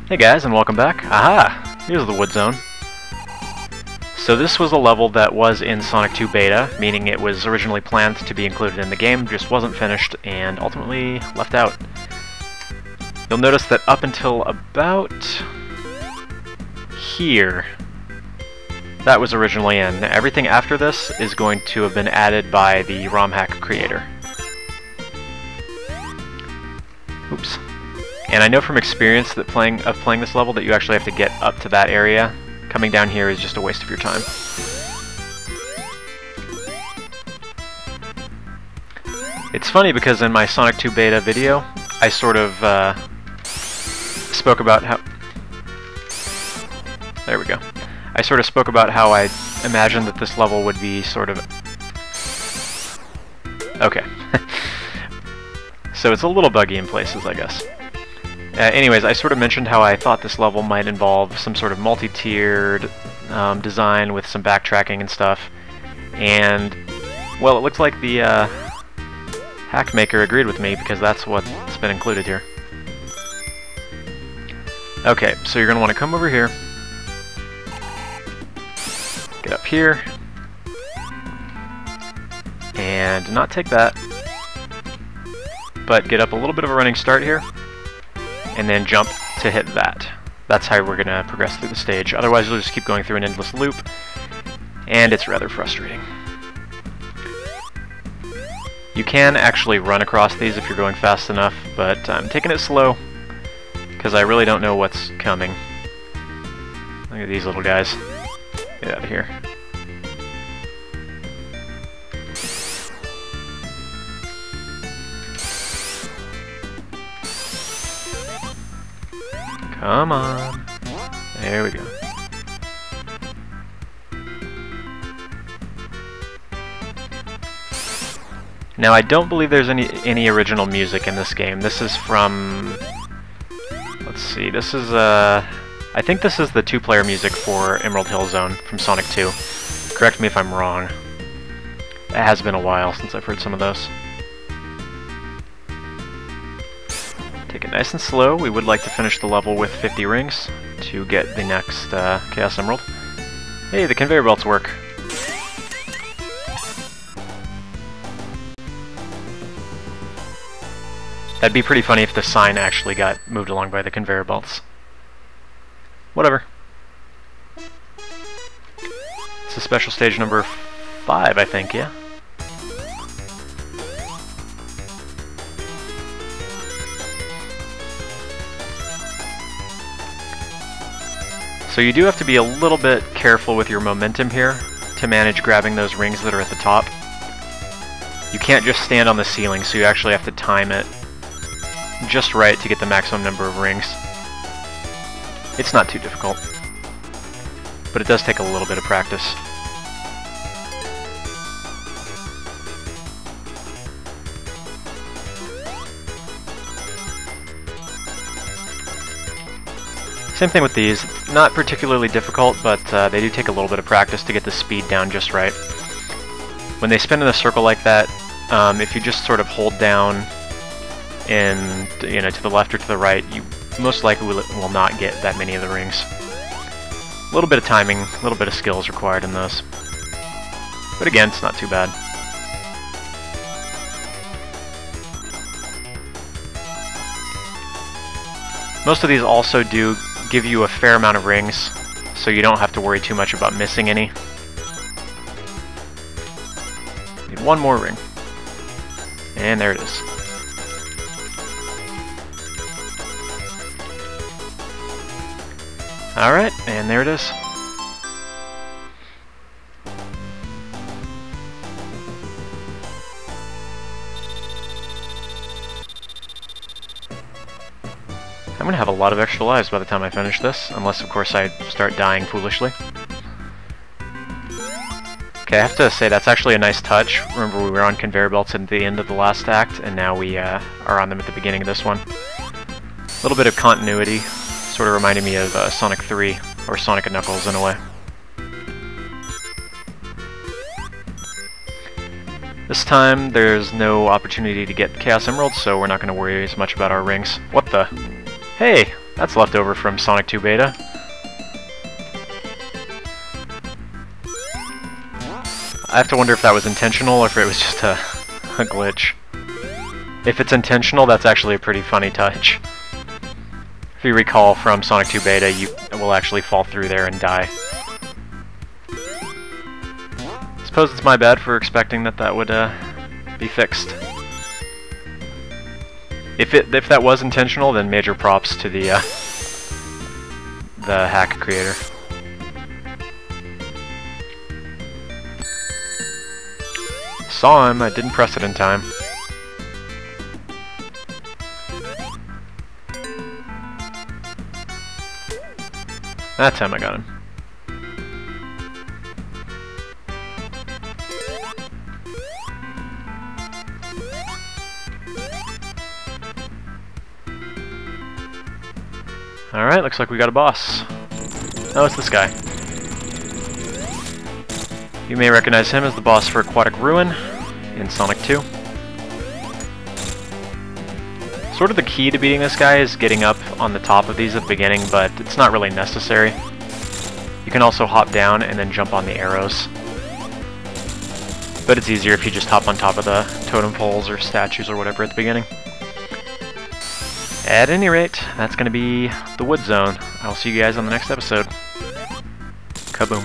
Hey guys, and welcome back. Aha! Here's the wood zone. So this was a level that was in Sonic 2 Beta, meaning it was originally planned to be included in the game, just wasn't finished, and ultimately left out. You'll notice that up until about here, that was originally in. Everything after this is going to have been added by the romhack creator. Oops. And I know from experience that playing this level that you actually have to get up to that area. Coming down here is just a waste of your time. It's funny because in my Sonic 2 Beta video, I sort of spoke about how... There we go. I sort of spoke about how I imagined that this level would be sort of... Okay. So it's a little buggy in places, I guess. Anyways, I sort of mentioned how I thought this level might involve some sort of multi-tiered design with some backtracking and stuff. And, well, it looks like the hack maker agreed with me because that's what's been included here. Okay, so you're going to want to come over here, get up here, and not take that, but get up a little bit of a running start here, and then jump to hit that. That's how we're going to progress through the stage. Otherwise, you'll just keep going through an endless loop, and it's rather frustrating. You can actually run across these if you're going fast enough, but I'm taking it slow, because I really don't know what's coming. Look at these little guys. Get out of here. Come on. There we go. Now I don't believe there's any original music in this game. This is from... Let's see, this is I think this is the two-player music for Emerald Hill Zone from Sonic 2. Correct me if I'm wrong. It has been a while since I've heard some of those. Take it nice and slow. We would like to finish the level with 50 rings to get the next Chaos Emerald. Hey, the conveyor belts work. That'd be pretty funny if the sign actually got moved along by the conveyor belts. Whatever. This is special stage number 5, I think, yeah? So you do have to be a little bit careful with your momentum here to manage grabbing those rings that are at the top. You can't just stand on the ceiling, so you actually have to time it just right to get the maximum number of rings. It's not too difficult, but it does take a little bit of practice. Same thing with these. Not particularly difficult, but they do take a little bit of practice to get the speed down just right. When they spin in a circle like that, if you just sort of hold down and to the left or to the right, you most likely will not get that many of the rings. A little bit of timing, a little bit of skill is required in those. But again, it's not too bad. Most of these also do give you a fair amount of rings, so you don't have to worry too much about missing any. Need one more ring. And there it is. Alright, and there it is. I'm gonna have a lot of extra lives by the time I finish this, unless of course I start dying foolishly. Okay, I have to say that's actually a nice touch. Remember, we were on conveyor belts at the end of the last act, and now we are on them at the beginning of this one. A little bit of continuity, sort of reminded me of Sonic 3, or Sonic & Knuckles in a way. This time, there's no opportunity to get Chaos Emeralds, so we're not going to worry as much about our rings. What the? Hey! That's left over from Sonic 2 Beta. I have to wonder if that was intentional or if it was just a glitch. If it's intentional, that's actually a pretty funny touch. If you recall from Sonic 2 Beta, you will actually fall through there and die. Suppose it's my bad for expecting that that would be fixed. If that was intentional, then major props to the hack creator. Saw him, I didn't press it in time. That time I got him. Alright, looks like we got a boss. Oh, it's this guy. You may recognize him as the boss for Aquatic Ruin in Sonic 2. Sort of the key to beating this guy is getting up on the top of these at the beginning, but it's not really necessary. You can also hop down and then jump on the arrows. But it's easier if you just hop on top of the totem poles or statues or whatever at the beginning. At any rate, that's going to be the Wood Zone. I'll see you guys on the next episode. Kaboom.